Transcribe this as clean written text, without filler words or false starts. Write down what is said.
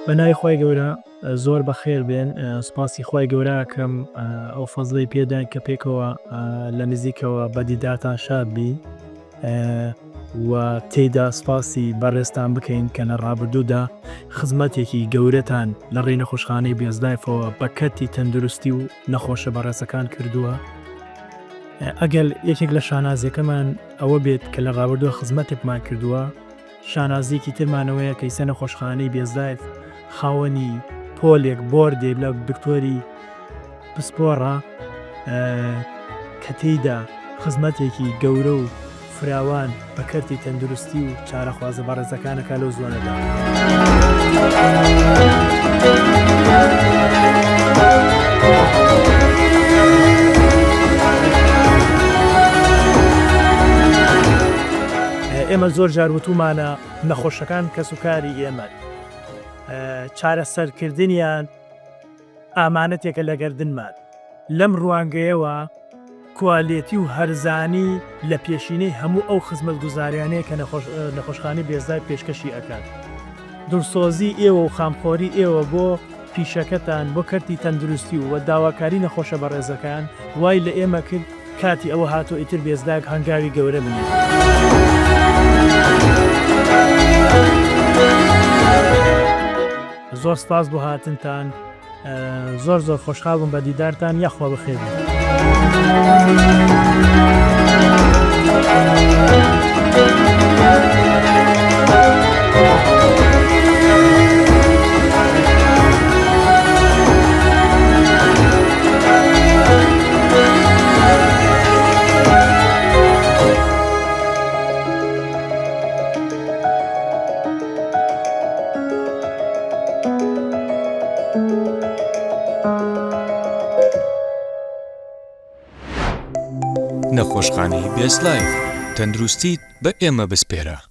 بەنای خۆی گەورە زۆر بەخێر بێن سوپاسی خۆی گەوراکەم ئەو فەزڵی پێدان کە پێکەوە لە نزیکەوە بەدیداتان شابی و تێیدا سپاسی بەڕێستان بکەین کە لە ڕابردوودا خزمەتێکی گەورەتان لە ڕێی نەخۆشخانەی بێزدایفەوە بە کەتی تەندروستی و نەخۆشە بەڕێزەکان کردووە. ئەگەر یەکێک لە شانازیەکەمان ئەوە بێت کە لە ڕابردووە خزمەتێکمان کردووە، شانازیەکی ترمانەوەیە کە ئیسە نەخۆشخانەی بێزدایف خاوەنی پۆلێک بۆردێ لە دکتۆری پسپۆڕە کە تێیدا خزمەتێکی گەورە و فراوان بە کەرتی تەندروستی و چارەخوازە بەڕێزەکانەکە لەو زۆنەدا. ئێمە زۆر جار وتومانە نەخۆشەکان کەس و کاری ئێمە، چارەسەرکردنیان ئامانەتێکە لە گەردنمان. لەم ڕوانگەیەوە کوالێتی و هەرزانی لە پێشینەی هەموو ئەو خزمەتگوزاریانەیە کە نەخۆشخانەی بێزدای پێشکەشی ئەکات. دڵسۆزی ئێوە و خامخۆری ئێوە بۆ پیشەکەتان بۆ کەرتی تەندروستی و داواکاری نەخۆشە بەڕێزەکان وای لە ئێمە کرد کاتی ئەوە هاتۆ ئیتر بێزدایك هەنگاوی گەورە بنێت. زۆر سپاس بۆ هاتنتان، زۆر زۆر خۆشحاڵ بووم بە دیدارتان، یاخوا بەخێر بێت. نەخۆشخانەی بێست لایف، تەندروستیت بە ئێمە بسپێرە.